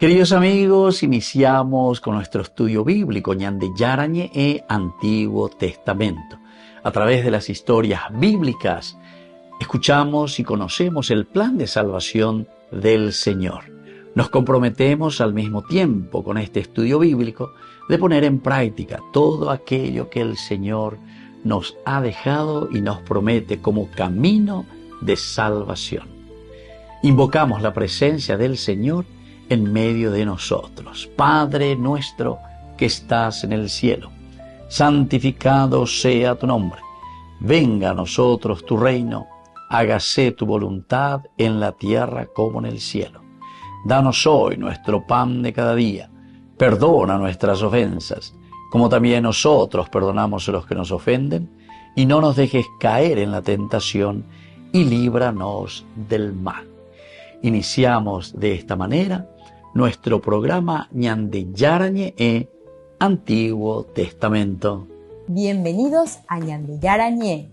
Queridos amigos, iniciamos con nuestro estudio bíblico Ñande Yarañe e Antiguo Testamento. A través de las historias bíblicas, escuchamos y conocemos el plan de salvación del Señor. Nos comprometemos al mismo tiempo con este estudio bíblico de poner en práctica todo aquello que el Señor nos ha dejado y nos promete como camino de salvación. Invocamos la presencia del Señor en medio de nosotros. Padre nuestro que estás en el cielo, santificado sea tu nombre. Venga a nosotros tu reino, hágase tu voluntad en la tierra como en el cielo. Danos hoy nuestro pan de cada día. Perdona nuestras ofensas, como también nosotros perdonamos a los que nos ofenden, y no nos dejes caer en la tentación, y líbranos del mal. Iniciamos de esta manera nuestro programa Ñande Yarañe e Antiguo Testamento. Bienvenidos a Ñande Yarañe,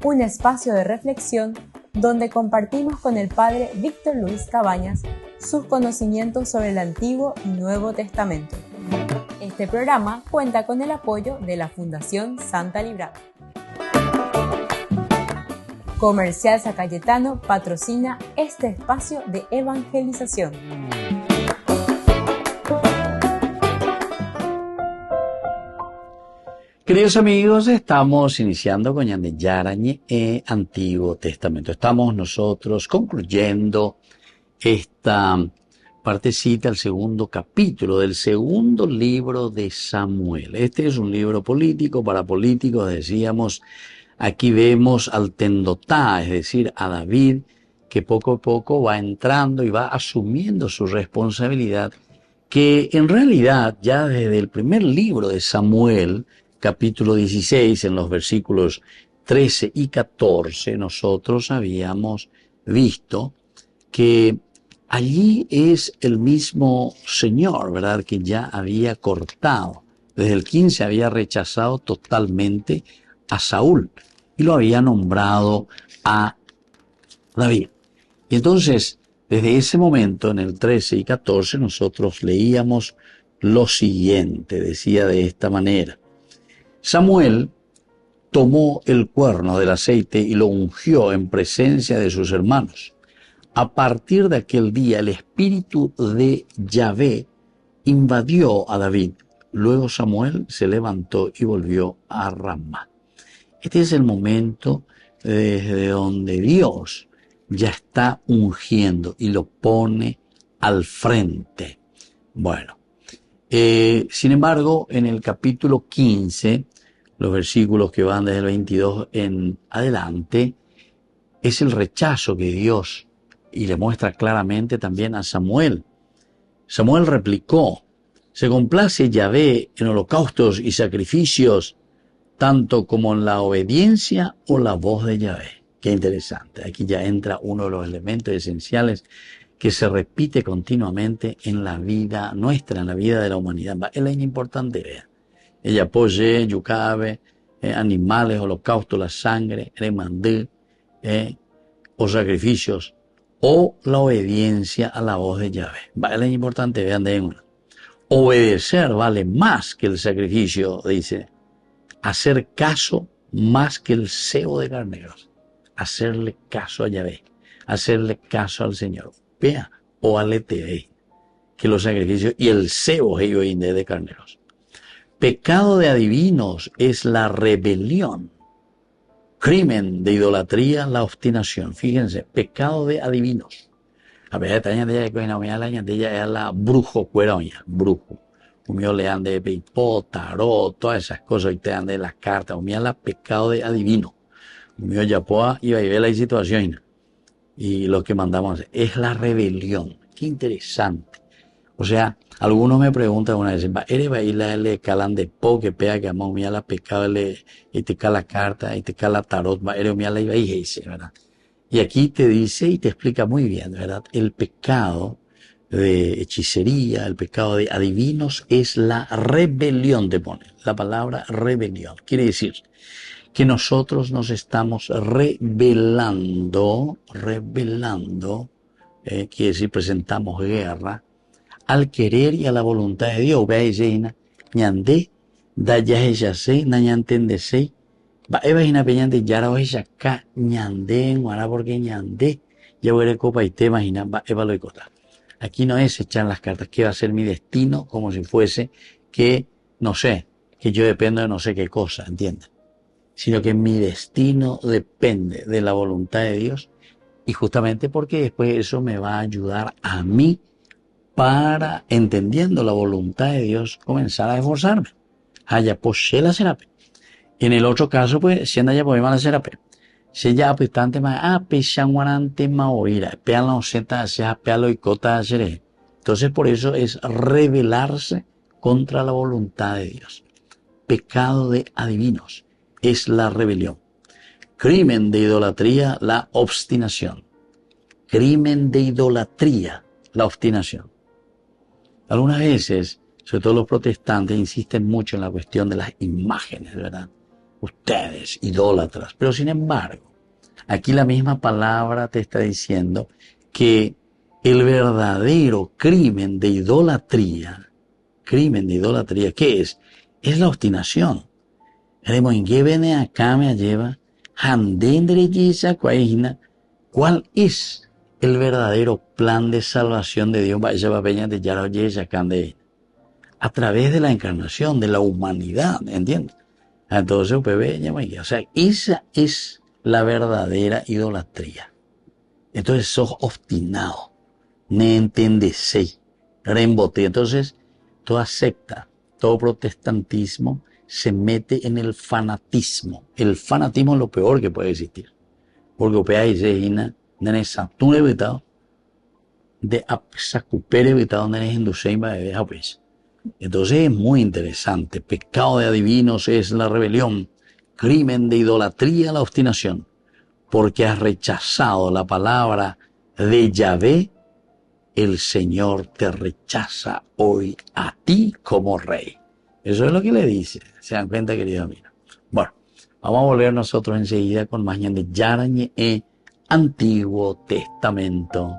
un espacio de reflexión donde compartimos con el Padre Víctor Luis Cabañas sus conocimientos sobre el Antiguo y Nuevo Testamento. Este programa cuenta con el apoyo de la Fundación Santa Librada. Comercial San Cayetano patrocina este espacio de evangelización. Queridos amigos, estamos iniciando con Ñande Yarañe e Antiguo Testamento. Estamos nosotros concluyendo esta partecita, el segundo capítulo del segundo libro de Samuel. Este es un libro político, para políticos, decíamos. Aquí vemos al Tendotá, es decir, a David, que poco a poco va entrando y va asumiendo su responsabilidad, que en realidad ya desde el primer libro de Samuel, capítulo 16, en los versículos 13 y 14, nosotros habíamos visto que allí es el mismo Señor, ¿verdad?, que ya había cortado. Desde el 15 había rechazado totalmente a Saúl y lo había nombrado a David. Y entonces, desde ese momento, en el 13 y 14, nosotros leíamos lo siguiente, decía de esta manera: Samuel tomó el cuerno del aceite y lo ungió en presencia de sus hermanos. A partir de aquel día, el espíritu de Yahvé invadió a David. Luego Samuel se levantó y volvió a Ramá. Este es el momento desde donde Dios ya está ungiendo y lo pone al frente. Bueno, sin embargo, en el capítulo 15, los versículos que van desde el 22 en adelante, es el rechazo que Dios, y le muestra claramente también a Samuel. Samuel replicó: ¿se complace Yahvé en holocaustos y sacrificios, tanto como en la obediencia o la voz de Yahvé? Qué interesante. Aquí ya entra uno de los elementos esenciales que se repite continuamente en la vida nuestra, en la vida de la humanidad. Es la importante, vea. Ella apoye, yucabe, animales, holocausto, la sangre, remandé, o sacrificios, o la obediencia a la voz de Yahvé. Es la importante, vean de uno. Obedecer vale más que el sacrificio, dice. Hacer caso más que el cebo de carneros. Hacerle caso a Yahvé. Hacerle caso al Señor. Vea, o al ETV, que los sacrificios y el cebo de carneros. Pecado de adivinos es la rebelión. Crimen de idolatría, la obstinación. Fíjense, pecado de adivinos. A ver, ella es la brujo cueroña, brujo. Umio le han de peipó, tarot, todas esas cosas, y te dan de las cartas. Umio la pecado de adivino. Umio yapoa y va a ver la situación. Y lo que mandamos hacer es la rebelión. Qué interesante. O sea, algunos me preguntan una vez, ¿eres baila le calan de po que pega que amo umia la pecado le y te cala carta y te cala tarot, eres umia la iba y dice, ¿verdad? Y aquí te dice y te explica muy bien, ¿verdad? El pecado de hechicería, el pecado de adivinos es la rebelión, te pone. La palabra rebelión quiere decir que nosotros nos estamos rebelando, quiere decir presentamos guerra al querer y a la voluntad de Dios. Vea ella, ñande, da ya ella se, na ñantende se, va imagina peñante, ya o ella ca, ñande, guara porque ñande, ya voy a copa y te imagina, va eva lo cota. Aquí no es echar las cartas, que va a ser mi destino, como si fuese que, no sé, que yo dependo de no sé qué cosa, ¿entiendes? Sino que mi destino depende de la voluntad de Dios, y justamente porque después eso me va a ayudar a mí para, entendiendo la voluntad de Dios, comenzar a esforzarme. Haya posee la serape. En el otro caso, pues, siendo ya podemos la serape. Si ya apretante más, peshanguarante más oíra, pean la oseta, se pealo y cota seré. Entonces, por eso es rebelarse contra la voluntad de Dios. Pecado de adivinos es la rebelión. Crimen de idolatría, la obstinación. Crimen de idolatría, la obstinación. Algunas veces, sobre todo los protestantes, insisten mucho en la cuestión de las imágenes, ¿verdad? Ustedes, idólatras. Pero sin embargo, aquí la misma palabra te está diciendo que el verdadero crimen de idolatría, ¿qué es? Es la obstinación. ¿Cuál es el verdadero plan de salvación de Dios? A través de la encarnación, de la humanidad, ¿entiendes? Entonces, o sea, esa es la verdadera idolatría. Entonces, sos obstinado, no entendés, reembote. Entonces, toda secta, todo protestantismo se mete en el fanatismo. El fanatismo es lo peor que puede existir. Porque opea y se gina, nene satún evitado, de apsacupere evitado, nene hinduseima de deja pues. Entonces es muy interesante. Pecado de adivinos es la rebelión. Crimen de idolatría, la obstinación. Porque has rechazado la palabra de Yahvé, el Señor te rechaza hoy a ti como rey. Eso es lo que le dice. ¿Se dan cuenta, querido amigo? Bueno, vamos a volver nosotros enseguida con más de Yarañe e Antiguo Testamento.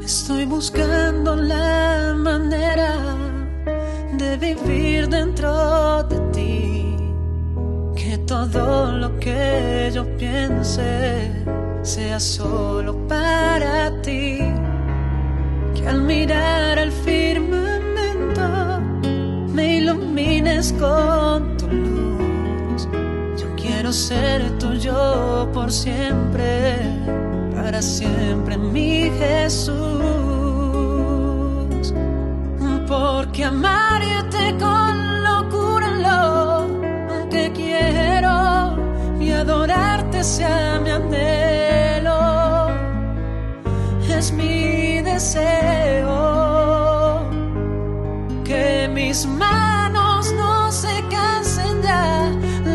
Estoy buscando la manera de vivir dentro de ti, que todo lo que yo piense sea solo para ti, que al mirar al firmamento me ilumines con tu luz. Yo quiero ser tuyo por siempre, para siempre, mi Jesús. Porque amarte con locura lo que quiero, y adorarte sea mi anhelo, es mi deseo. Que mis manos no se cansen ya,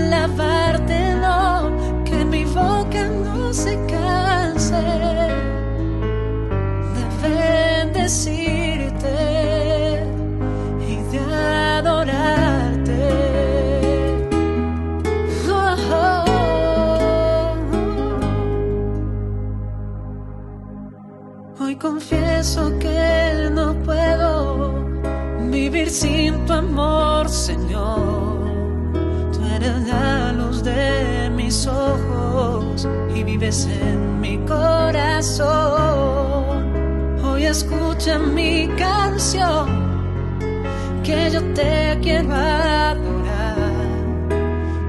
lavarte no, que mi boca no se canse de bendecirte y de adorarte. Oh, oh, oh. Hoy confieso que no puedo vivir sin tu amor, Señor. Tú eres la luz de mis ojos y vives en mi corazón. Hoy escucha mi canción que yo te quiero adorar.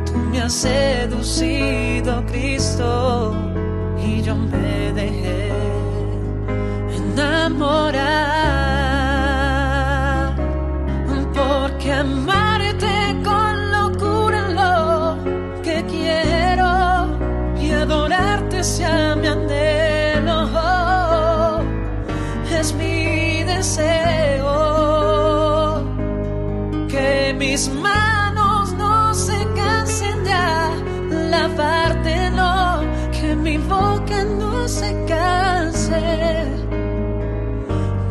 Tú me has seducido, Cristo, y yo me dejé enamorar, porque amarte con locura es lo que quiero, y adorarte sea mi anhelo, es mi deseo, que mis manos no se cansen de alabarte, no, que mi boca no se canse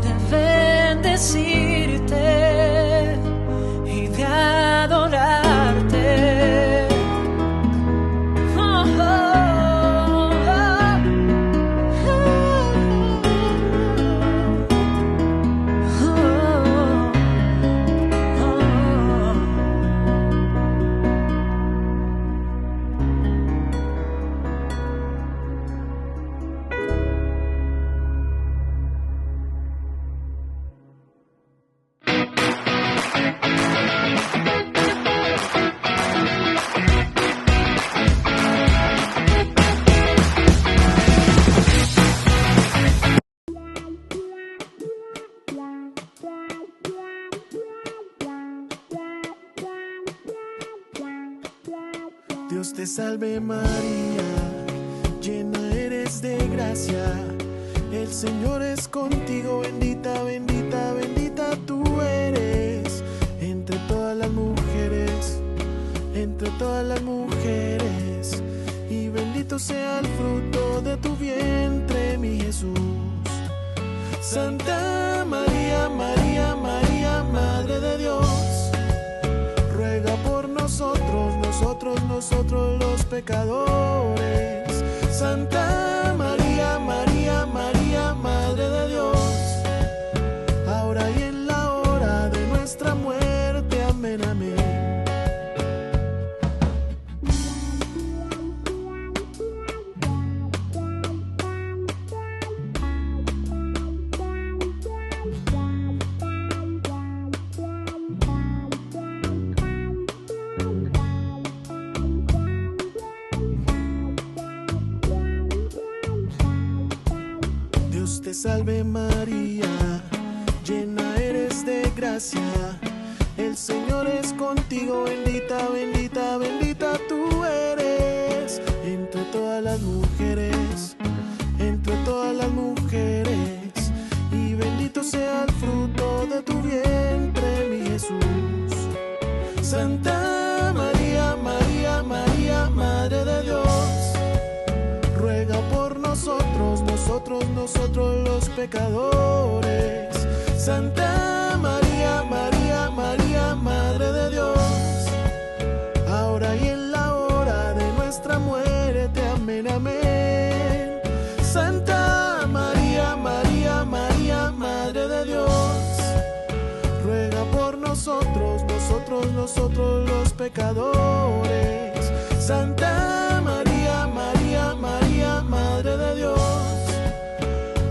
de bendecirte y de adorarte. Oh, oh, oh, oh, oh, oh. Dios te salve María, llena eres de gracia, el Señor es contigo, bendita, bendita, bendita tú eres, entre todas las mujeres, y bendito sea el fruto de tu vientre, mi Jesús. Santa María, María, María, Madre de Dios, ruega por nosotros, nosotros los pecadores. Santa María, María, María, Madre de Dios, ahora y en la hora de nuestra muerte. Amén, amén. Dios te salve María, llena eres de gracia, el Señor es contigo, bendita, bendita, bendita tú eres, entre todas las mujeres, y bendito sea el fruto de tu vientre, mi Jesús. Santa María, María, María, Madre de Dios, ruega por nosotros, nosotros los pecadores. Santa María, María, María, Madre de Dios, ahora y en la hora de nuestra muerte. Amén, amén. Santa María, María, María, Madre de Dios, ruega por nosotros, nosotros los pecadores. Santa María, María, María, Madre de Dios,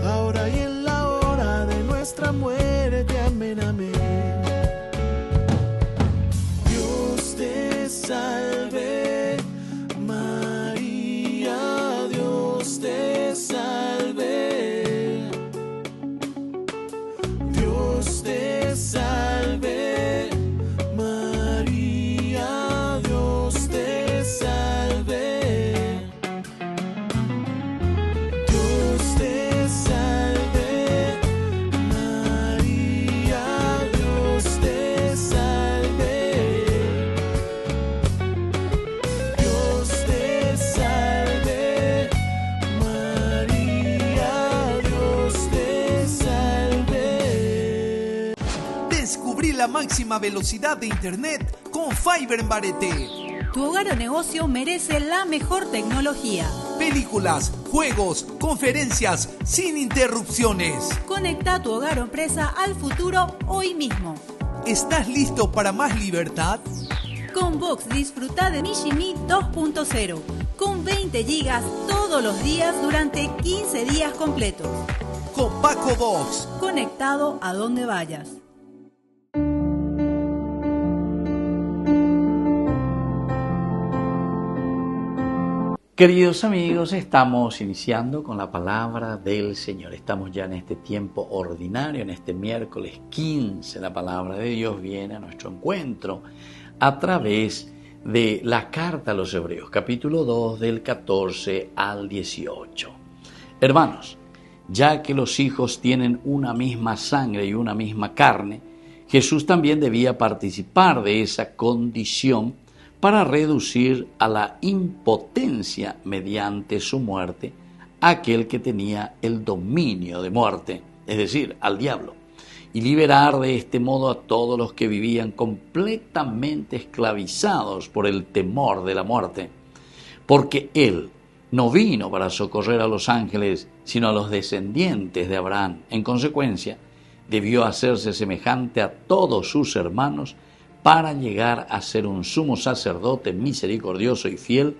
ahora y en la hora de nuestra muerte. Amén, amén. Dios te salve, María, Dios te salve. Dios te salve, María, Dios te salve. Dios te salve, María, Dios te salve. Dios te salve, María, Dios te salve. Descubrí la máxima velocidad de internet con Fiber en Barete. Tu hogar o negocio merece la mejor tecnología. Películas, juegos, conferencias, sin interrupciones. Conecta tu hogar o empresa al futuro hoy mismo. ¿Estás listo para más libertad? Con Vox disfruta de Mishimi 2.0 con 20 gigas todos los días durante 15 días completos. Con Paco Vox. Conectado a donde vayas. Queridos amigos, estamos iniciando con la palabra del Señor. Estamos ya en este tiempo ordinario, en este miércoles 15. La palabra de Dios viene a nuestro encuentro a través de la carta a los Hebreos, capítulo 2, del 14 al 18. Hermanos, ya que los hijos tienen una misma sangre y una misma carne, Jesús también debía participar de esa condición para reducir a la impotencia mediante su muerte a aquel que tenía el dominio de muerte, es decir, al diablo, y liberar de este modo a todos los que vivían completamente esclavizados por el temor de la muerte, porque Él no vino para socorrer a los ángeles, sino a los descendientes de Abraham. En consecuencia, debió hacerse semejante a todos sus hermanos para llegar a ser un sumo sacerdote misericordioso y fiel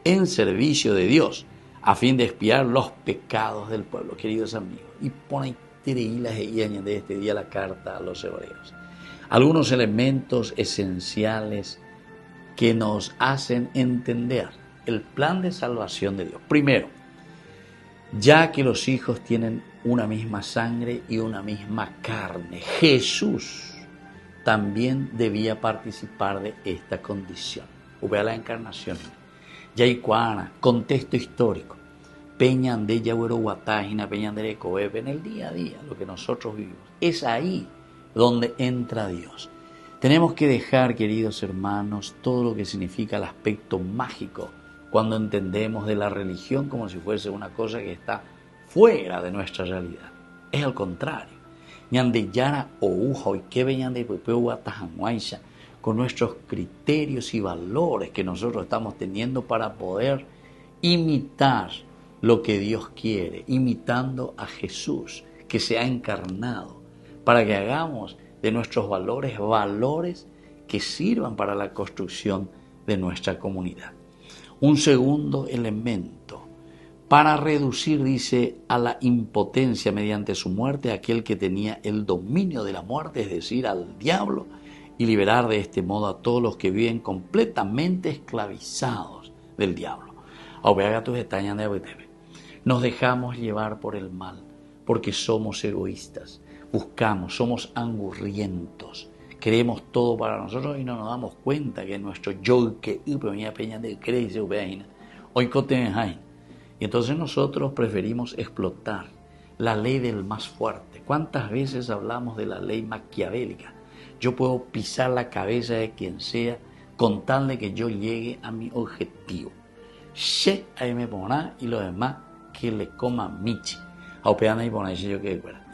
en servicio de Dios, a fin de expiar los pecados del pueblo. Queridos amigos, y pone tirilas y añade este día la carta a los Hebreos. Algunos elementos esenciales que nos hacen entender el plan de salvación de Dios. Primero, ya que los hijos tienen una misma sangre y una misma carne, Jesús también debía participar de esta condición. Vea la encarnación. Yaicuana, contexto histórico. Peñan de Yahuerohuatágina, Peñan de Recoebe, en el día a día, lo que nosotros vivimos. Es ahí donde entra Dios. Tenemos que dejar, queridos hermanos, todo lo que significa el aspecto mágico cuando entendemos de la religión como si fuese una cosa que está fuera de nuestra realidad. Es al contrario. Ñandeyara o uja y que veñan de Pepehuatajanguaisha, con nuestros criterios y valores que nosotros estamos teniendo para poder imitar lo que Dios quiere, imitando a Jesús que se ha encarnado, para que hagamos de nuestros valores valores que sirvan para la construcción de nuestra comunidad. Un segundo elemento para reducir, dice, a la impotencia mediante su muerte a aquel que tenía el dominio de la muerte, es decir, al diablo, y liberar de este modo a todos los que viven completamente esclavizados del diablo. Nos dejamos llevar por el mal, porque somos egoístas, buscamos, somos angurrientos, queremos todo para nosotros y no nos damos cuenta que nuestro yo que hoy y entonces nosotros preferimos explotar la ley del más fuerte. ¿Cuántas veces hablamos de la ley maquiavélica? Yo puedo pisar la cabeza de quien sea con tal de que yo llegue a mi objetivo. She ahí me pondrá y lo demás que le coma michi.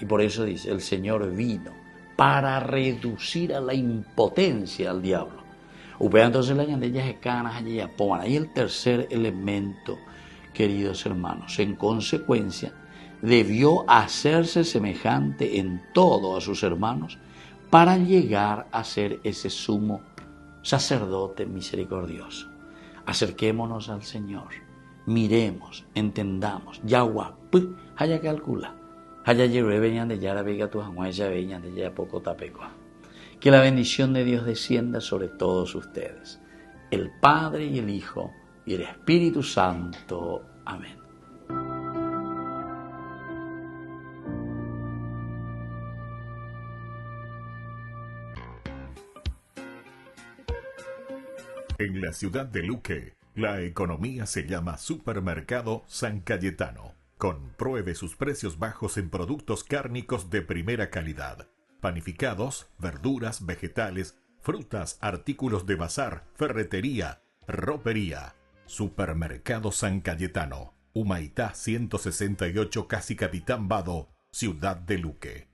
Y por eso dice, el Señor vino para reducir a la impotencia al diablo. Entonces la ñandella es canas allí. Y el tercer elemento, queridos hermanos, en consecuencia, debió hacerse semejante en todo a sus hermanos para llegar a ser ese sumo sacerdote misericordioso. Acerquémonos al Señor, miremos, entendamos, yaguapú, haya calcula, haya yerue veñan de yara vega tu janguaya veñan de ya poco tapecoa. Que la bendición de Dios descienda sobre todos ustedes, el Padre y el Hijo y el Espíritu Santo. Amén. En la ciudad de Luque, la economía se llama Supermercado San Cayetano. Compruebe sus precios bajos en productos cárnicos de primera calidad. Panificados, verduras, vegetales, frutas, artículos de bazar, ferretería, ropería. Supermercado San Cayetano, Humaitá 168, Casi Capitán Vado, Ciudad de Luque.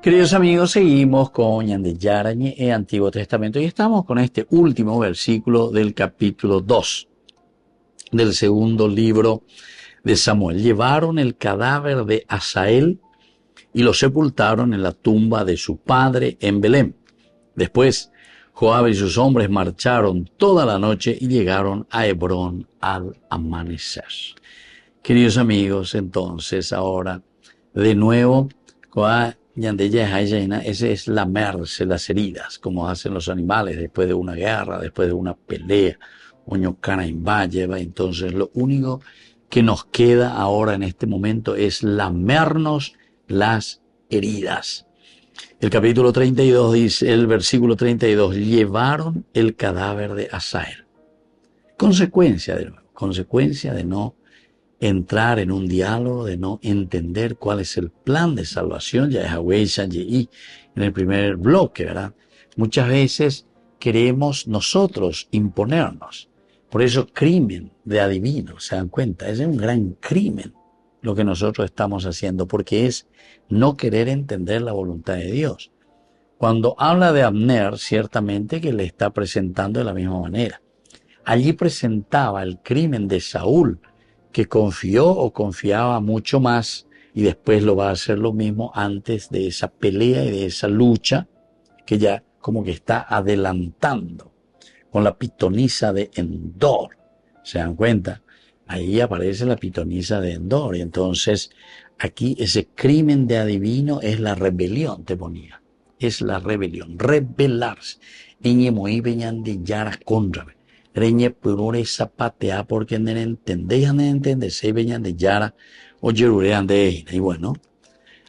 Queridos amigos, seguimos con Ñandeyarañe e Antiguo Testamento y estamos con este último versículo del capítulo 2 del segundo libro de Samuel. Llevaron el cadáver de Asael y lo sepultaron en la tumba de su padre en Belén. Después, Joab y sus hombres marcharon toda la noche y llegaron a Hebrón al amanecer. Queridos amigos, entonces ahora de nuevo, esa es lamerse las heridas, como hacen los animales después de una guerra, después de una pelea. Entonces lo único que nos queda ahora en este momento es lamernos las heridas. El capítulo 32 dice, el versículo 32, llevaron el cadáver de Asael. Consecuencia de no entrar en un diálogo, de no entender cuál es el plan de salvación. Ya es en el primer bloque, ¿verdad? Muchas veces queremos nosotros imponernos. Por eso crimen de adivino, ¿se dan cuenta? Es un gran crimen lo que nosotros estamos haciendo, porque es no querer entender la voluntad de Dios. Cuando habla de Abner, ciertamente que le está presentando de la misma manera. Allí presentaba el crimen de Saúl, que confió o confiaba mucho más, y después lo va a hacer lo mismo antes de esa pelea y de esa lucha que ya como que está adelantando con la pitonisa de Endor. ¿Se dan cuenta? Ahí aparece la pitonisa de Endor. Y entonces aquí ese crimen de adivino es la rebelión, te ponía. Es la rebelión. Rebelarse. Eñe moí veñan de yaras contra. Reñe purure zapatea porque no entendéis, se veñan de yara o yerurean de ella. Y bueno,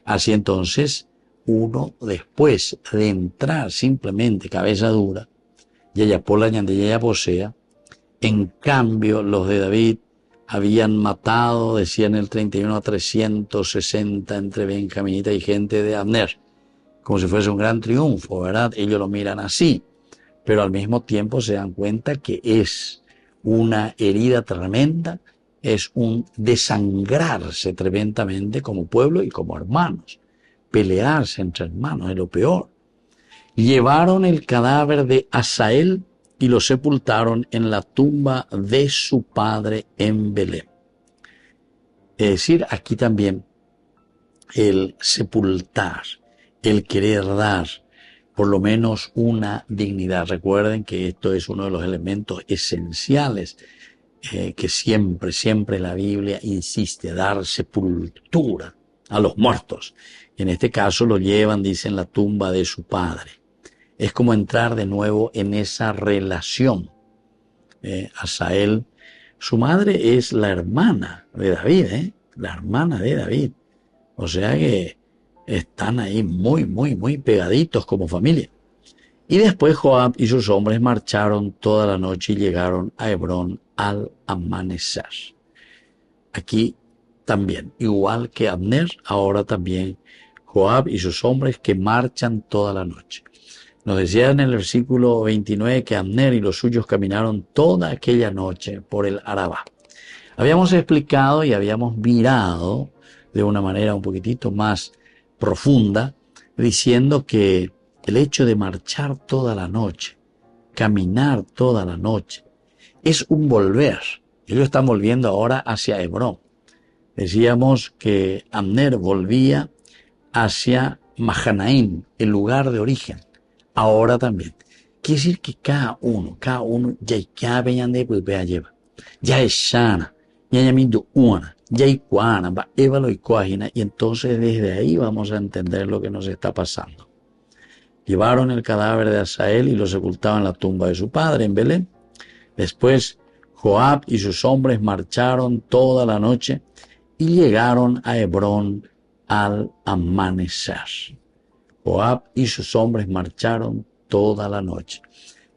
así entonces uno después de entrar simplemente cabeza dura, yaya pola ñande yaya posea, en cambio los de David habían matado, decían el 31 a 360 entre benjaminita y gente de Abner, como si fuese un gran triunfo, ¿verdad? Ellos lo miran así, pero al mismo tiempo se dan cuenta que es una herida tremenda, es un desangrarse tremendamente como pueblo y como hermanos, pelearse entre hermanos es lo peor. Llevaron el cadáver de Asael y lo sepultaron en la tumba de su padre en Belén. Es decir, aquí también el sepultar, el querer dar por lo menos una dignidad. Recuerden que esto es uno de los elementos esenciales que siempre la Biblia insiste, dar sepultura a los muertos. En este caso lo llevan, dice, en la tumba de su padre. Es como entrar de nuevo en esa relación. Asael, su madre es la hermana de David, la hermana de David. O sea que están ahí muy pegaditos como familia. Y después Joab y sus hombres marcharon toda la noche y llegaron a Hebrón al amanecer. Aquí también, igual que Abner, ahora también Joab y sus hombres que marchan toda la noche. Nos decía en el versículo 29 que Abner y los suyos caminaron toda aquella noche por el Arabá. Habíamos explicado y habíamos mirado de una manera un poquitito más profunda, diciendo que el hecho de marchar toda la noche, caminar toda la noche, es un volver. Ellos están volviendo ahora hacia Hebrón. Decíamos que Abner volvía hacia Mahanaim, el lugar de origen. Ahora también. Quiere decir que cada uno ya venían de Pupea lleva. Ya es sana, ya llamindu una, ya hay cuana, va évalo y coagina, y entonces desde ahí vamos a entender lo que nos está pasando. Llevaron el cadáver de Asael y lo sepultaron en la tumba de su padre en Belén. Después Joab y sus hombres marcharon toda la noche y llegaron a Hebrón al amanecer. Joab y sus hombres marcharon toda la noche.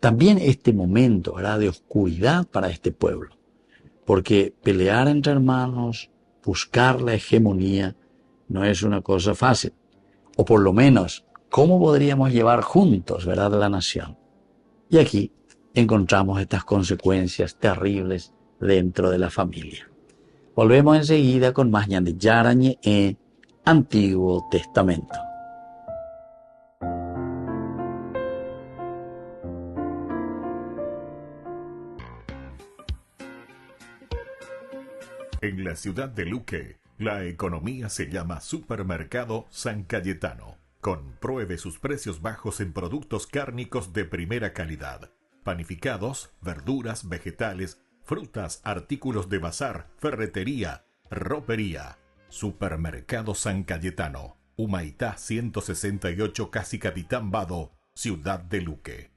También este momento era de oscuridad para este pueblo, porque pelear entre hermanos, buscar la hegemonía, no es una cosa fácil. O por lo menos, ¿cómo podríamos llevar juntos, verdad, la nación? Y aquí encontramos estas consecuencias terribles dentro de la familia. Volvemos enseguida con más Ñande Yarañe en Antiguo Testamento. En la ciudad de Luque, la economía se llama Supermercado San Cayetano. Compruebe sus precios bajos en productos cárnicos de primera calidad. Panificados, verduras, vegetales, frutas, artículos de bazar, ferretería, Ropería. Supermercado San Cayetano. Humaitá 168, casi Capitán Vado, Ciudad de Luque.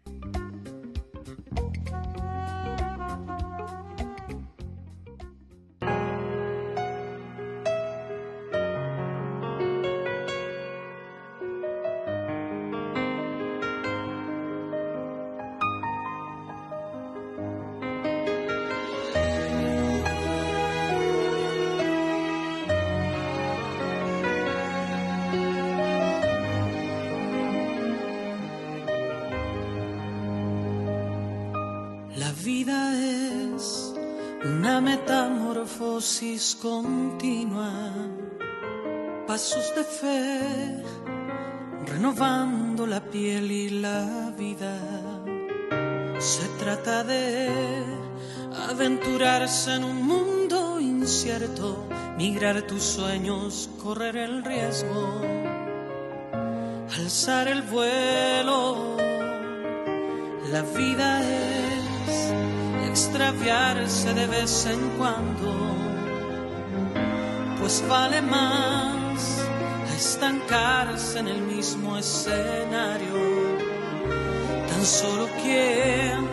Metamorfosis continua, pasos de fe, renovando la piel y la vida. Se trata de aventurarse en un mundo incierto, migrar tus sueños, correr el riesgo, alzar el vuelo. La vida es extraviarse de vez en cuando, pues vale más a estancarse en el mismo escenario. Tan solo quien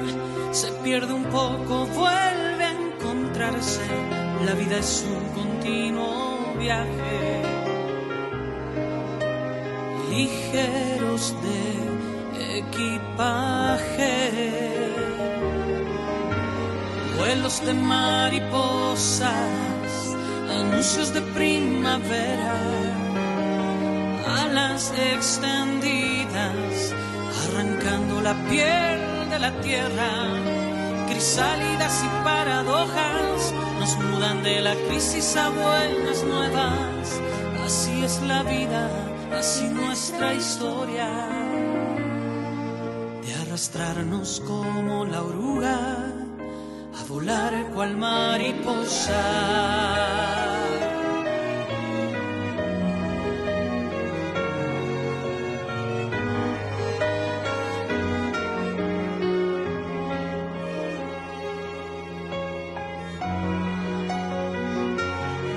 se pierde un poco vuelve a encontrarse. La vida es un continuo viaje, ligeros de equipaje. Vuelos de mariposas, anuncios de primavera, alas extendidas, arrancando la piel de la tierra. Crisálidas y paradojas nos mudan de la crisis a buenas nuevas. Así es la vida, así nuestra historia, de arrastrarnos como la oruga, a volar cual mariposa.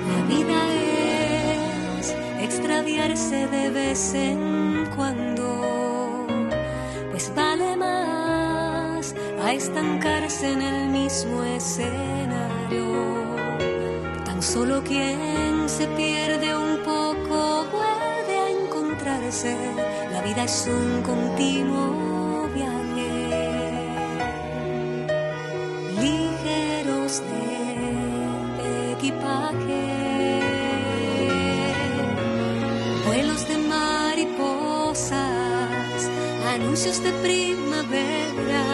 La vida es extraviarse de vez en cuando, pues vale más a estancarse en el mismo escenario. Tan solo quien se pierde un poco vuelve a encontrarse. La vida es un continuo viaje, ligeros de equipaje. Vuelos de mariposas, anuncios de primavera,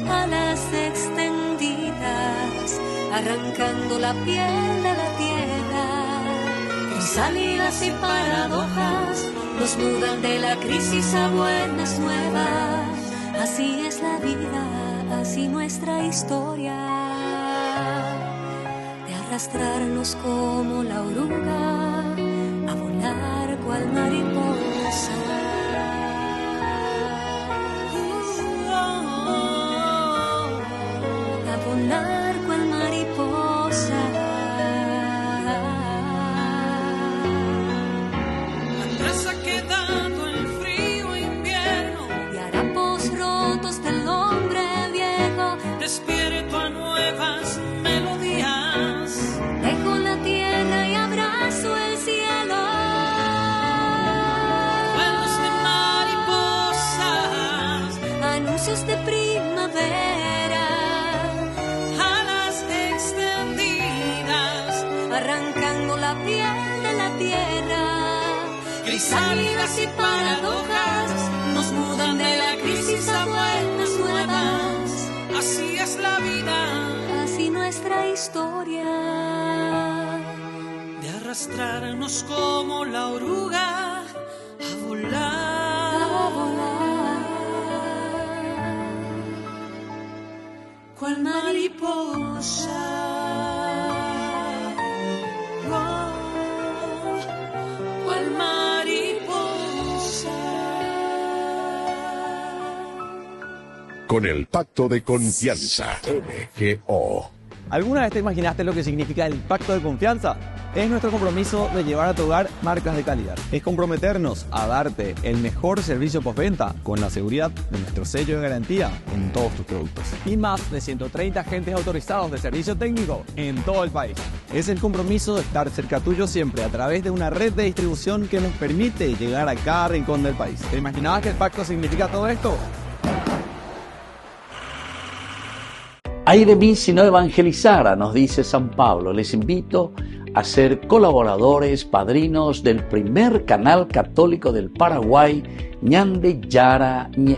alas extendidas, arrancando la piel de la tierra. Crisálidas y paradojas nos mudan de la crisis a buenas nuevas. Así es la vida, así nuestra historia, de arrastrarnos como la oruga, a volar cual mariposa. Volar cual mariposa. Atrás ha quedado el frío invierno Y harapos rotos del hombre viejo. despierto a nuevas melodías. Dejo la tierra y abrazo el cielo. Vuelos de mariposas, Anuncios de primavera, arrancando la piel de la tierra. crisálidas y paradojas nos mudan de la crisis a buenas nuevas. Así es la vida, así nuestra historia, de arrastrarnos como la oruga, a volar, cual mariposa. Con el pacto de confianza, MGO. ¿Alguna vez te imaginaste lo que significa el pacto de confianza? Es nuestro compromiso de llevar a tu hogar marcas de calidad. Es comprometernos a darte el mejor servicio postventa con la seguridad de nuestro sello de garantía en todos tus productos. Y más de 130 agentes autorizados de servicio técnico en todo el país. Es el compromiso de estar cerca tuyo siempre a través de una red de distribución que nos permite llegar a cada rincón del país. ¿Te imaginabas que el pacto significa todo esto? Ay de mí si no evangelizara, nos dice San Pablo. Les invito a ser colaboradores, padrinos del primer canal católico del Paraguay, Ñande Yara Ñe.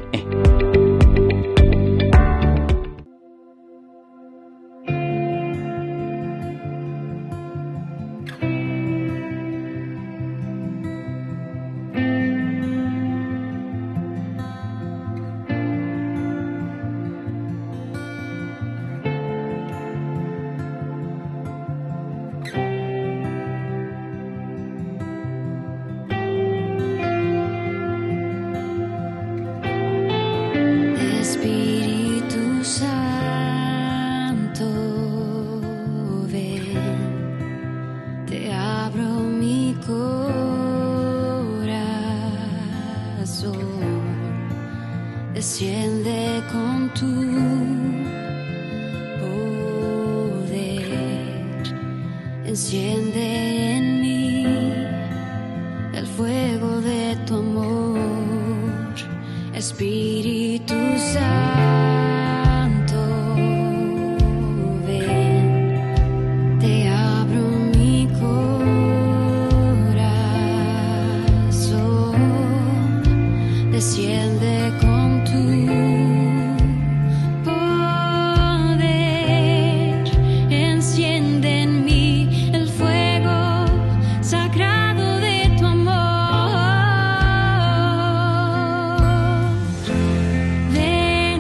Desciende con tu poder, enciende en mí el fuego de tu amor, Espíritu Santo, ven, te abro mi corazón, desciende con ven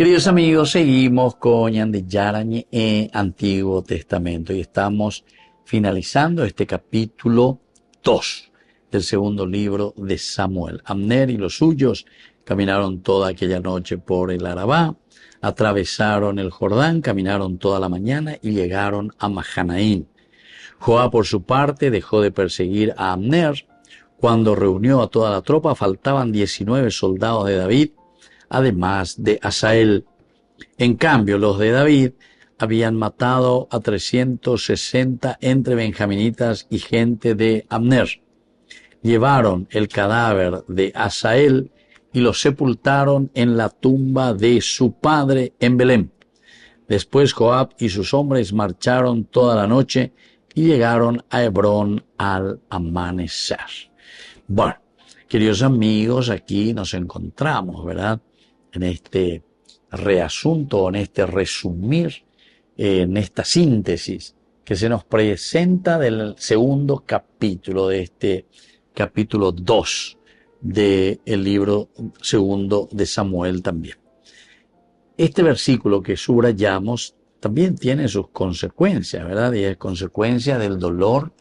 Queridos amigos, seguimos con Ñande Yarañe Antiguo Testamento y estamos finalizando este capítulo 2 del segundo libro de Samuel. Abner y los suyos caminaron toda aquella noche por el Arabá, atravesaron el Jordán, caminaron toda la mañana y llegaron a Mahanaim. Joab, por su parte, dejó de perseguir a Abner. Cuando reunió a toda la tropa, faltaban 19 soldados de David, además de Asael. En cambio, los de David habían matado a 360 entre benjaminitas y gente de Abner. Llevaron el cadáver de Asael y lo sepultaron en la tumba de su padre en Belén. Después Joab y sus hombres marcharon toda la noche y llegaron a Hebrón al amanecer. Bueno, queridos amigos, aquí nos encontramos, ¿verdad?, en este reasunto, en este resumir, en esta síntesis que se nos presenta del segundo capítulo de este capítulo 2 del libro segundo de Samuel también. Este versículo que subrayamos también tiene sus consecuencias, ¿verdad? Y es consecuencia del dolor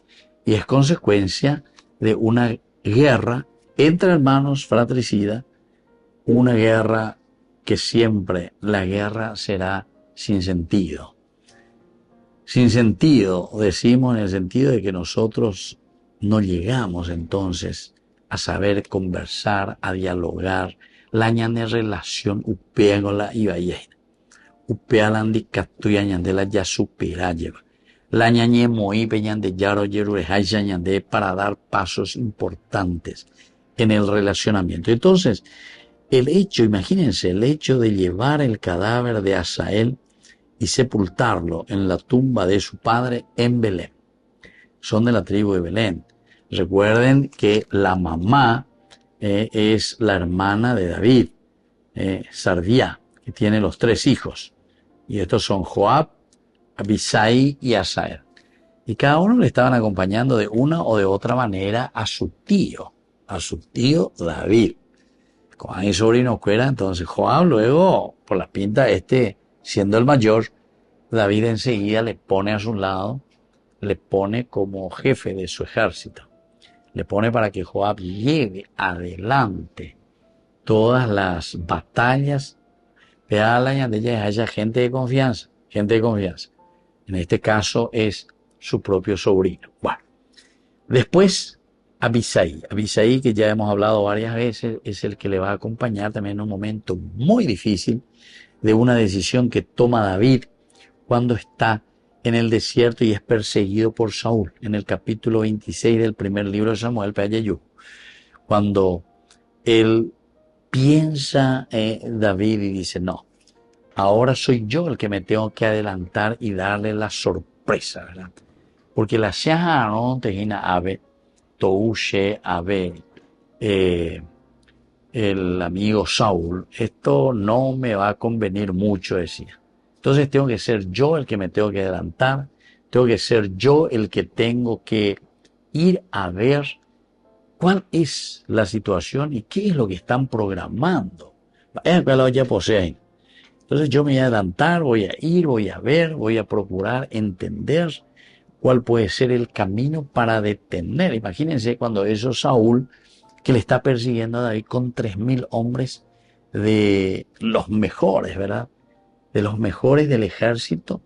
y es consecuencia de una guerra entre hermanos fratricida, una guerra que siempre la guerra será sin sentido. Sin sentido, decimos en el sentido de que nosotros no llegamos entonces a saber conversar, a dialogar, la ñane relación upeagola y vayeina. Upealandi catuya ñandela ya supera lleva. La ñañe moí peñande yaro yerurejaisa ñande para dar pasos importantes en el relacionamiento. Entonces, el hecho, imagínense, el hecho de llevar el cadáver de Asael y sepultarlo en la tumba de su padre en Belén. Son de la tribu de Belén. Recuerden que la mamá es la hermana de David, Sarvia, que tiene los 3 hijos. Y estos son Joab, Abisai y Asael. Y cada uno le estaban acompañando de una o de otra manera a su tío David. Como hay sobrinos que era, entonces Joab luego, por la pinta siendo el mayor, David enseguida le pone a su lado, le pone como jefe de su ejército. Le pone para que Joab lleve adelante todas las batallas. Vea la ñandella, haya gente de confianza. En este caso es su propio sobrino. Bueno, después Abisai, que ya hemos hablado varias veces, es el que le va a acompañar también en un momento muy difícil de una decisión que toma David cuando está en el desierto y es perseguido por Saúl. En el capítulo 26 del primer libro de Samuel, cuando él piensa David y dice, no, ahora soy yo el que me tengo que adelantar y darle la sorpresa, ¿verdad? Porque la Shaha no tejina ave, touche ave, el amigo Saúl, esto no me va a convenir mucho, decía. Entonces tengo que ser yo el que me tengo que adelantar, tengo que ser yo el que tengo que ir a ver cuál es la situación y qué es lo que están programando. Entonces yo me voy a adelantar, voy a ir, voy a ver, voy a procurar entender cuál puede ser el camino para detener. Imagínense cuando eso Saúl, que le está persiguiendo a David con 3.000 hombres de los mejores, ¿verdad? De los mejores del ejército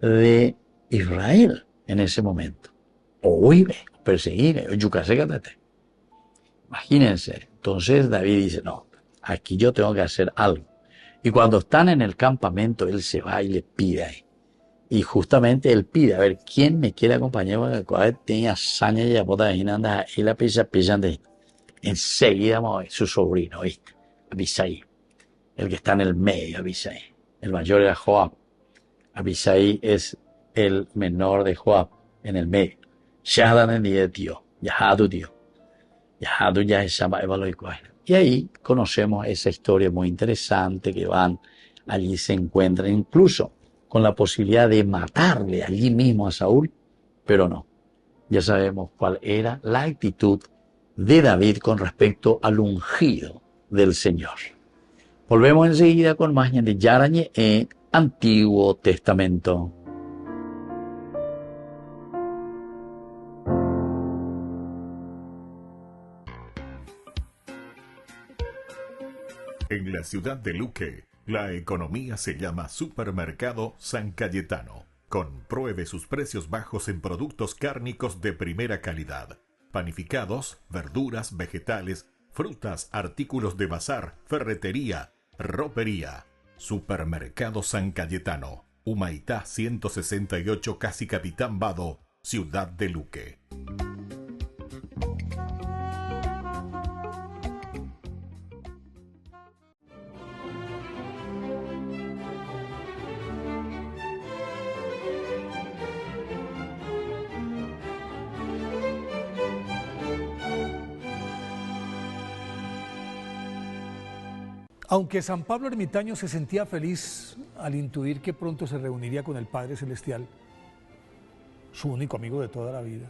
de Israel en ese momento. O huye, perseguir, o yucasécatate. Imagínense. Entonces David dice, no, aquí yo tengo que hacer algo. Y cuando están en el campamento, él se va y le pide ahí. Y justamente él pide, a ver, ¿quién me quiere acompañar? Porque tenía hazaña y apota y la pisa de enseguida su sobrino, ¿viste? Abisai, el que está en el medio, Abisai. El mayor era Joab. Abisai es el menor de Joab, en el medio. Shahadan en día de tío, Yahadu tío. Yahadu ya se llama Evaloicoaina. Y ahí conocemos esa historia muy interesante que van, allí se encuentran, incluso con la posibilidad de matarle allí mismo a Saúl, pero no. Ya sabemos cuál era la actitud de David con respecto al ungido del Señor. Volvemos enseguida con más de Yarañe en Antiguo Testamento. En la ciudad de Luque, la economía se llama Supermercado San Cayetano. Compruebe sus precios bajos en productos cárnicos de primera calidad. Panificados, verduras, vegetales, frutas, artículos de bazar, ferretería, ropería. Supermercado San Cayetano. Humaitá 168, Casi Capitán Vado, Ciudad de Luque. Aunque San Pablo Ermitaño se sentía feliz al intuir que pronto se reuniría con el Padre Celestial, su único amigo de toda la vida,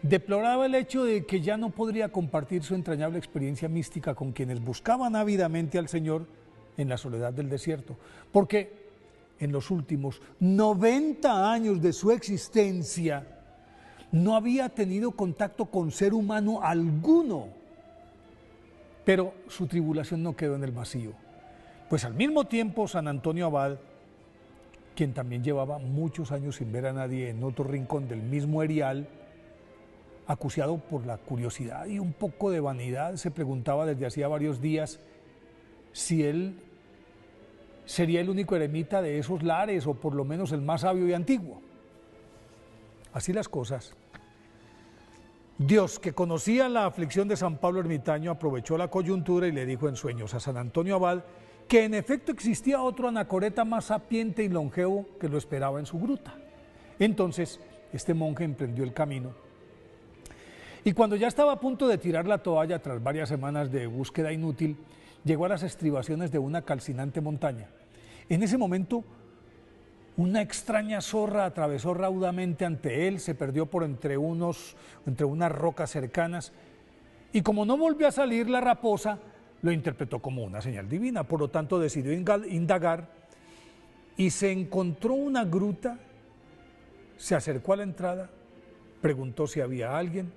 deploraba el hecho de que ya no podría compartir su entrañable experiencia mística con quienes buscaban ávidamente al Señor en la soledad del desierto, porque en los últimos 90 años de su existencia no había tenido contacto con ser humano alguno. Pero su tribulación no quedó en el vacío, pues al mismo tiempo San Antonio Abad, quien también llevaba muchos años sin ver a nadie en otro rincón del mismo erial, acuciado por la curiosidad y un poco de vanidad, se preguntaba desde hacía varios días si él sería el único eremita de esos lares, o por lo menos el más sabio y antiguo. Así las cosas. Dios, que conocía la aflicción de San Pablo Ermitaño, aprovechó la coyuntura y le dijo en sueños a San Antonio Abad que en efecto existía otro anacoreta más sapiente y longevo que lo esperaba en su gruta. Entonces, este monje emprendió el camino. Y cuando ya estaba a punto de tirar la toalla tras varias semanas de búsqueda inútil, llegó a las estribaciones de una calcinante montaña. En ese momento, una extraña zorra atravesó raudamente ante él, se perdió por entre unas rocas cercanas, y como no volvió a salir la raposa, lo interpretó como una señal divina. Por lo tanto, decidió indagar y se encontró una gruta, se acercó a la entrada, preguntó si había alguien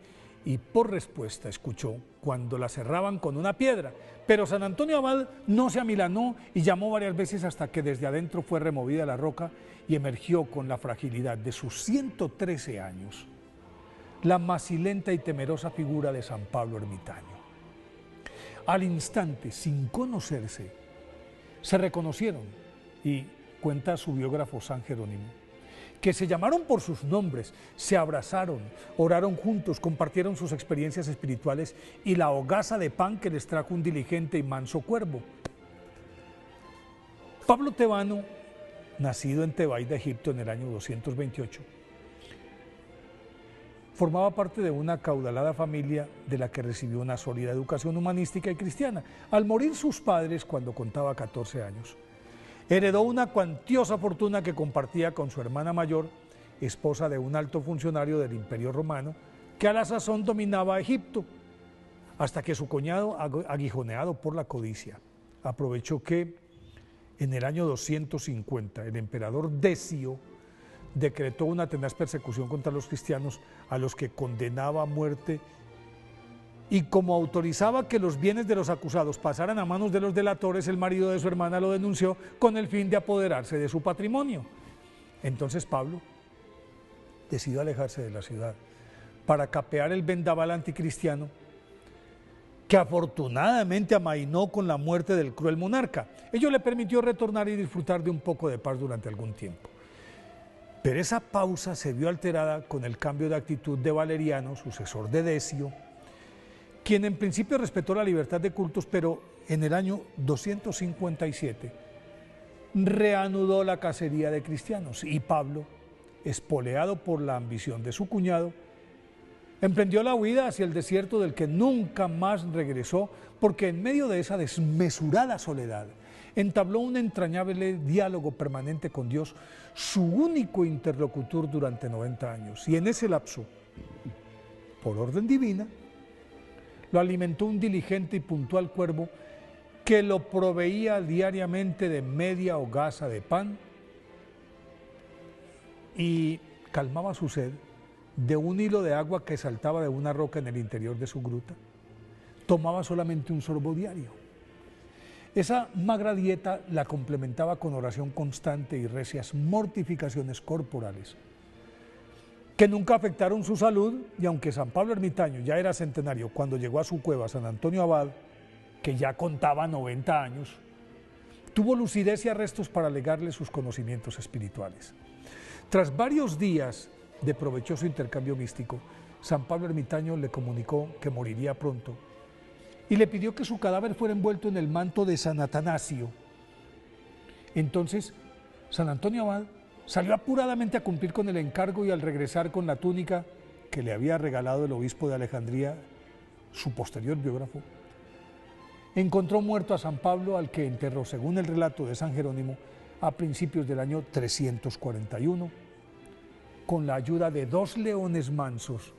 y por respuesta escuchó cuando la cerraban con una piedra. Pero San Antonio Abad no se amilanó y llamó varias veces hasta que desde adentro fue removida la roca y emergió con la fragilidad de sus 113 años la macilenta y temerosa figura de San Pablo Ermitaño. Al instante, sin conocerse, se reconocieron y cuenta su biógrafo San Jerónimo, que se llamaron por sus nombres, se abrazaron, oraron juntos, compartieron sus experiencias espirituales y la hogaza de pan que les trajo un diligente y manso cuervo. Pablo Tebano, nacido en Tebaida, Egipto, en el año 228, formaba parte de una acaudalada familia de la que recibió una sólida educación humanística y cristiana. Al morir sus padres cuando contaba 14 años, heredó una cuantiosa fortuna que compartía con su hermana mayor, esposa de un alto funcionario del Imperio Romano, que a la sazón dominaba Egipto, hasta que su cuñado, aguijoneado por la codicia, aprovechó que en el año 250 el emperador Decio decretó una tenaz persecución contra los cristianos, a los que condenaba a muerte, y como autorizaba que los bienes de los acusados pasaran a manos de los delatores, el marido de su hermana lo denunció con el fin de apoderarse de su patrimonio. Entonces Pablo decidió alejarse de la ciudad para capear el vendaval anticristiano, que afortunadamente amainó con la muerte del cruel monarca. Ello le permitió retornar y disfrutar de un poco de paz durante algún tiempo. Pero esa pausa se vio alterada con el cambio de actitud de Valeriano, sucesor de Decio, quien en principio respetó la libertad de cultos, pero en el año 257 reanudó la cacería de cristianos, y Pablo, espoleado por la ambición de su cuñado, emprendió la huida hacia el desierto, del que nunca más regresó, porque en medio de esa desmesurada soledad entabló un entrañable diálogo permanente con Dios, su único interlocutor durante 90 años. Y en ese lapso, por orden divina, lo alimentó un diligente y puntual cuervo que lo proveía diariamente de media hogaza de pan y calmaba su sed de un hilo de agua que saltaba de una roca en el interior de su gruta. Tomaba solamente un sorbo diario. Esa magra dieta la complementaba con oración constante y recias mortificaciones corporales, que nunca afectaron su salud, y aunque San Pablo Ermitaño ya era centenario cuando llegó a su cueva San Antonio Abad, que ya contaba 90 años, tuvo lucidez y arrestos para legarle sus conocimientos espirituales. Tras varios días de provechoso intercambio místico, San Pablo Ermitaño le comunicó que moriría pronto y le pidió que su cadáver fuera envuelto en el manto de San Atanasio. Entonces, San Antonio Abad salió apuradamente a cumplir con el encargo y al regresar con la túnica que le había regalado el obispo de Alejandría, su posterior biógrafo, encontró muerto a San Pablo, al que enterró, según el relato de San Jerónimo, a principios del año 341, con la ayuda de 2 leones mansos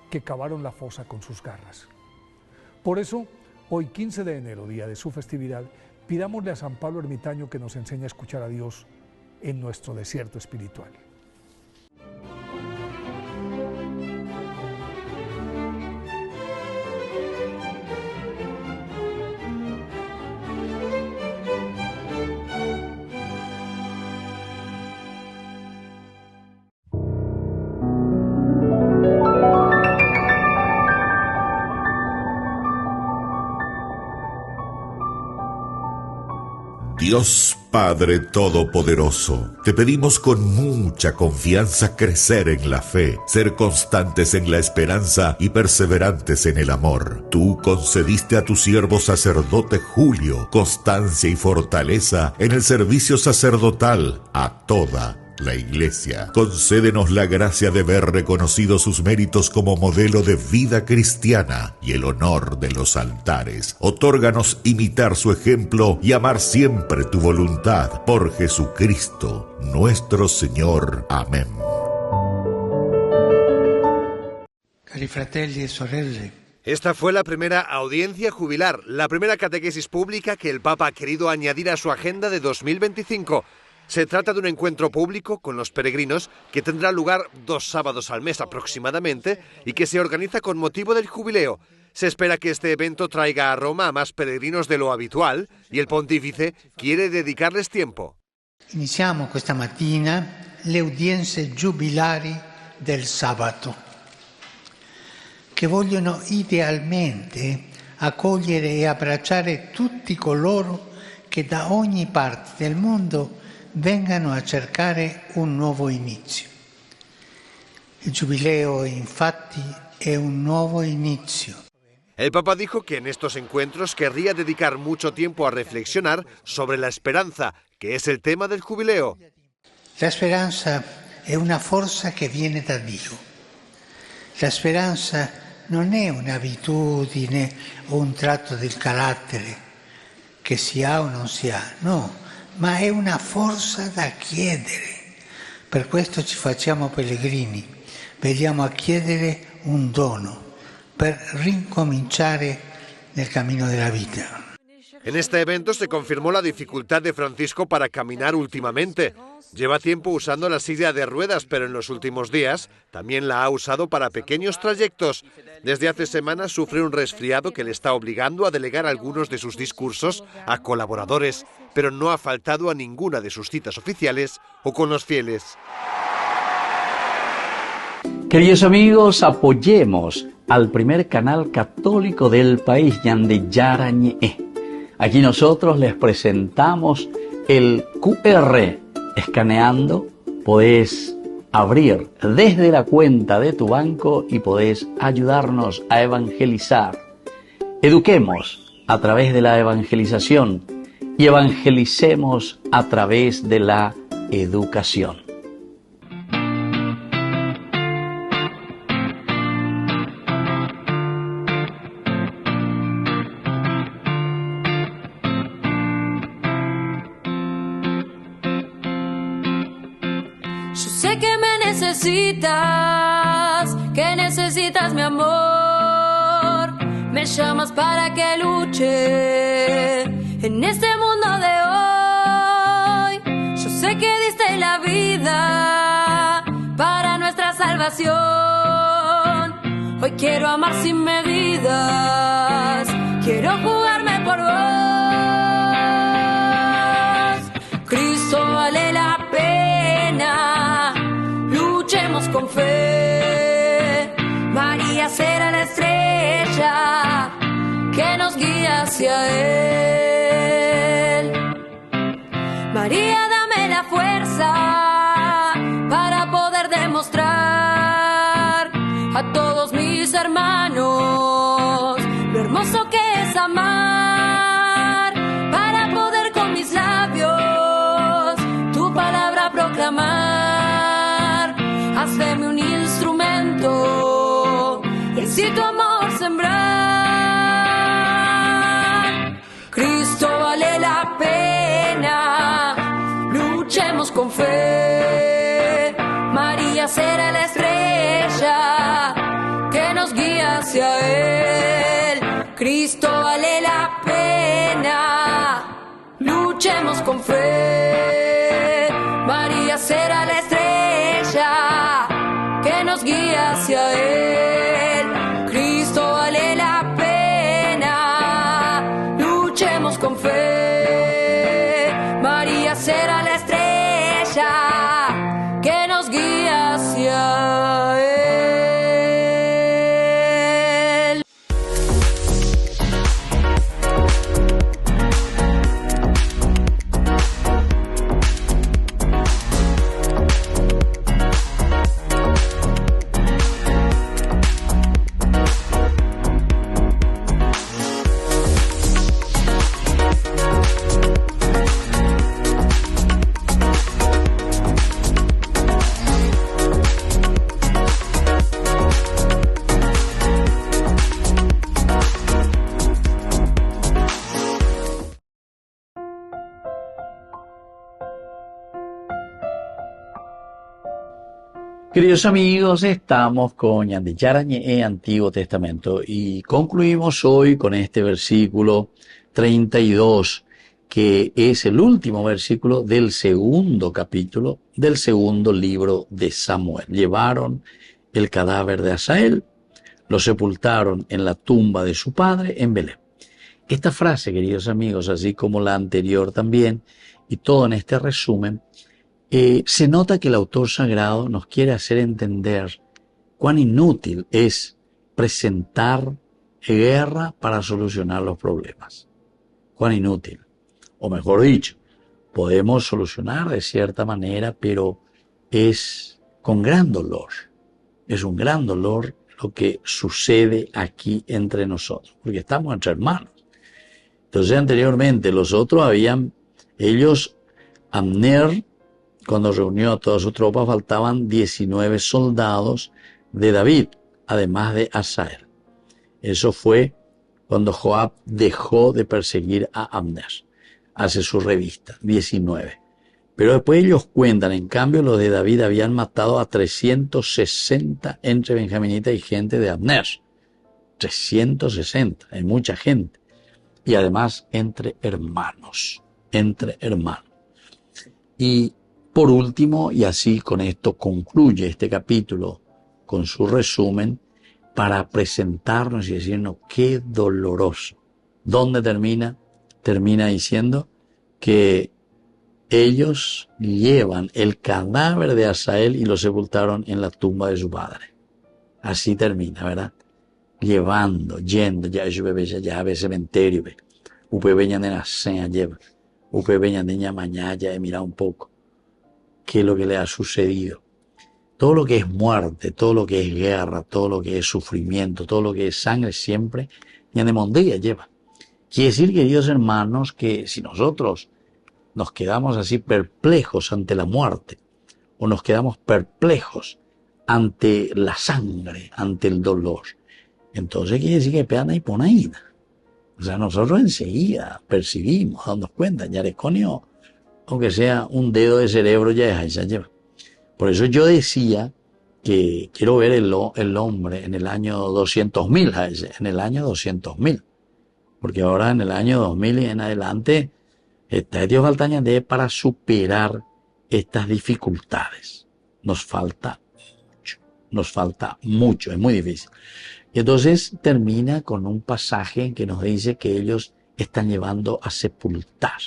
que cavaron la fosa con sus garras. Por eso, hoy 15 de enero, día de su festividad, pidámosle a San Pablo Ermitaño que nos enseñe a escuchar a Dios en nuestro desierto espiritual. Dios Padre Todopoderoso, te pedimos con mucha confianza crecer en la fe, ser constantes en la esperanza y perseverantes en el amor. Tú concediste a tu siervo sacerdote Julio constancia y fortaleza en el servicio sacerdotal a toda la Iglesia. Concédenos la gracia de ver reconocidos sus méritos como modelo de vida cristiana y el honor de los altares. Otórganos imitar su ejemplo y amar siempre tu voluntad. Por Jesucristo, nuestro Señor. Amén. Cari fratelli e sorelle, esta fue la primera audiencia jubilar, la primera catequesis pública que el Papa ha querido añadir a su agenda de 2025. Se trata de un encuentro público con los peregrinos que tendrá lugar 2 sábados al mes aproximadamente y que se organiza con motivo del jubileo. Se espera que este evento traiga a Roma a más peregrinos de lo habitual y el pontífice quiere dedicarles tiempo. Iniziamo questa mattina le udienze giubilari del sabato, che vogliono idealmente accogliere e abbracciare tutti coloro che da ogni parte del mondo vengano a cercare un nuovo inizio. Il giubileo, infatti, è un nuovo inizio. El Papa dijo que en estos encuentros querría dedicar mucho tiempo a reflexionar sobre la esperanza, que es el tema del jubileo. La speranza è una forza che viene da Dio. La speranza non è un'abitudine o un tratto del carattere che si ha o non si ha, no. Ma è una forza da chiedere. Per questo ci facciamo pellegrini, veniamo a chiedere un dono per ricominciare nel cammino della vita. En este evento se confirmó la dificultad de Francisco para caminar últimamente. Lleva tiempo usando la silla de ruedas, pero en los últimos días también la ha usado para pequeños trayectos. Desde hace semanas sufre un resfriado que le está obligando a delegar algunos de sus discursos a colaboradores, pero no ha faltado a ninguna de sus citas oficiales o con los fieles. Queridos amigos, apoyemos al primer canal católico del país, Ñande Yarañe. Aquí nosotros les presentamos el QR. Escaneando podés abrir desde la cuenta de tu banco y podés ayudarnos a evangelizar. Eduquemos a través de la evangelización y evangelicemos a través de la educación. Que necesitas mi amor, Me llamas para que luche en este mundo de hoy. Yo sé que diste la vida para nuestra salvación. Hoy quiero amar sin medidas, quiero jugarme por vos. Cristo vale la pena, luchemos con fe. María será la estrella que nos guía hacia Él. María, dame la fuerza para poder demostrar a todos mis hermanos lo hermoso que es amar, para poder con mis labios tu palabra proclamar. Hazme un instrumento y así tu amor sembrar. Cristo vale la pena, luchemos con fe. María será la estrella que nos guía hacia Él. Cristo vale la pena, luchemos con fe. María será la estrella que nos guía hacia Él. Cristo vale la pena, luchemos con fe. María será la estrella que nos guía hacia Él. Queridos amigos, estamos con Ñande Yarañé, Antiguo Testamento, y concluimos hoy con este versículo 32, que es el último versículo del segundo capítulo del segundo libro de Samuel. Llevaron el cadáver de Asael, lo sepultaron en la tumba de su padre en Belén. Esta frase, queridos amigos, así como la anterior también, y todo en este resumen, se nota que el autor sagrado nos quiere hacer entender cuán inútil es presentar guerra para solucionar los problemas. Cuán inútil. O mejor dicho, podemos solucionar de cierta manera, pero es con gran dolor. Es un gran dolor lo que sucede aquí entre nosotros, porque estamos entre hermanos. Entonces anteriormente Abner, cuando reunió a toda su tropa, faltaban 19 soldados de David, además de Asael. Eso fue cuando Joab dejó de perseguir a Abner. Hace su revista, 19. Pero después ellos cuentan, en cambio los de David habían matado a 360 entre benjaminitas y gente de Abner. 360, hay mucha gente. Y además entre hermanos. Y por último, y así con esto concluye este capítulo con su resumen, para presentarnos y decirnos qué doloroso. ¿Dónde termina? Termina diciendo que ellos llevan el cadáver de Asael y lo sepultaron en la tumba de su padre. Así termina, ¿verdad? Yendo, ya yo bebé ya ve cementerio, ve. Upe veñan de nacer lleva. Upe veñan de mañana ya mira un poco qué es lo que le ha sucedido. Todo lo que es muerte, todo lo que es guerra, todo lo que es sufrimiento, todo lo que es sangre, siempre ya de mondía lleva. Quiere decir, queridos hermanos, que si nosotros nos quedamos así perplejos ante la muerte, o nos quedamos perplejos ante la sangre, ante el dolor, entonces quiere decir que peana y ponaína. O sea, nosotros enseguida percibimos, dándonos cuenta, ya Yareconio, aunque sea un dedo de cerebro, ya lleva. Por eso yo decía que quiero ver el hombre en el año 200.000, en el año 200.000. Porque ahora en el año 2000 y en adelante, está Dios falta de para superar estas dificultades. Nos falta mucho, es muy difícil. Y entonces termina con un pasaje en que nos dice que ellos están llevando a sepultar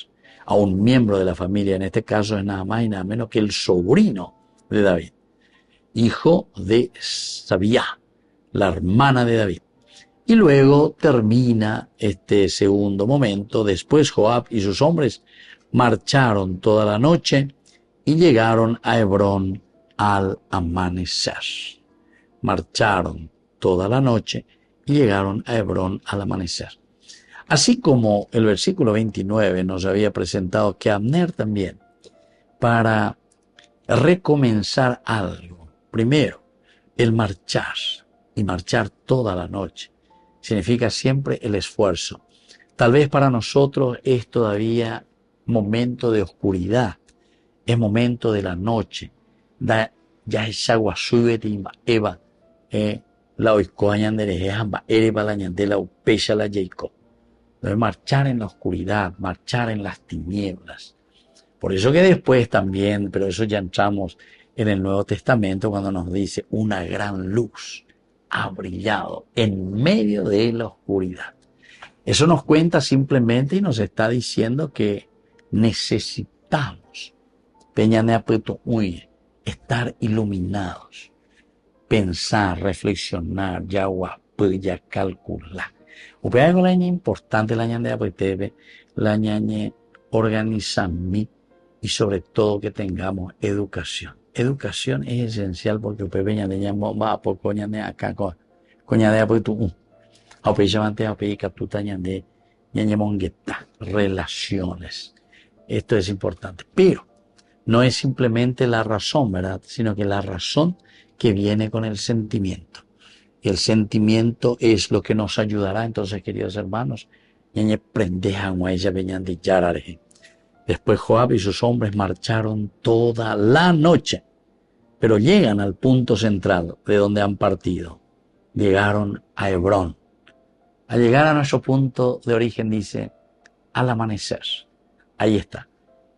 a un miembro de la familia. En este caso es nada más y nada menos que el sobrino de David, hijo de Sabía, la hermana de David. Y luego termina este segundo momento. Después Joab y sus hombres marcharon toda la noche y llegaron a Hebrón al amanecer. Marcharon toda la noche y llegaron a Hebrón al amanecer. Así como el versículo 29 nos había presentado que Abner también, para recomenzar algo, primero, el marchar y marchar toda la noche, significa siempre el esfuerzo. Tal vez para nosotros es todavía momento de oscuridad, es momento de la noche. Ya es agua sube Eva, la oicoañan de Rejamba, Ereba la ñandela, upecha la Jacob. Debe marchar en la oscuridad, marchar en las tinieblas. Por eso que después también, pero eso ya entramos en el Nuevo Testamento cuando nos dice una gran luz ha brillado en medio de la oscuridad. Eso nos cuenta simplemente y nos está diciendo que necesitamos estar iluminados, pensar, reflexionar, ya calcular. Upea algo la importante la ñande apetebe, la ñañe organizarme y sobre todo que tengamos educación. Educación es esencial porque upea ñande ñamo va por coñande acá coñade apetu ape llamante ape captuta ñande ñañe mongueta relaciones. Esto es importante, pero no es simplemente la razón, ¿verdad? Sino que la razón que viene con el sentimiento. Y el sentimiento es lo que nos ayudará. Entonces, queridos hermanos, después Joab y sus hombres marcharon toda la noche, pero llegan al punto central de donde han partido. Llegaron a Hebrón. Al llegar a nuestro punto de origen dice, al amanecer. Ahí está,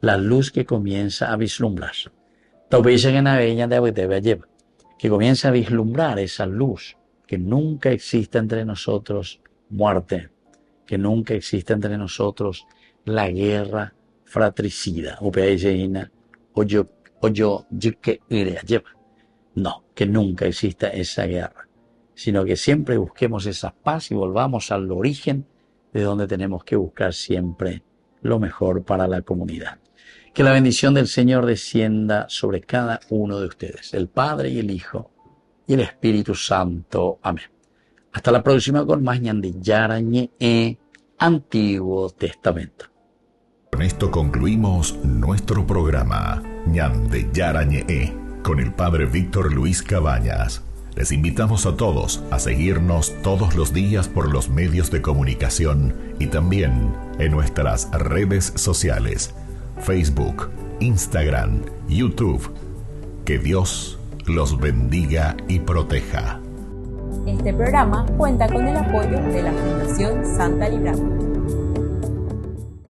la luz que comienza a vislumbrarse. Que comienza a vislumbrar esa luz, que nunca exista entre nosotros muerte, que nunca exista entre nosotros la guerra fratricida. No, que nunca exista esa guerra, sino que siempre busquemos esa paz y volvamos al origen de donde tenemos que buscar siempre lo mejor para la comunidad. Que la bendición del Señor descienda sobre cada uno de ustedes, el Padre y el Hijo y el Espíritu Santo. Amén. Hasta la próxima con más Ñandillara Ñe, Antiguo Testamento. Con esto concluimos nuestro programa Ñandillara Ñe con el Padre Víctor Luis Cabañas. Les invitamos a todos a seguirnos todos los días por los medios de comunicación y también en nuestras redes sociales, Facebook, Instagram, YouTube. Que Dios los bendiga y proteja. Este programa cuenta con el apoyo de la Fundación Santa Librada.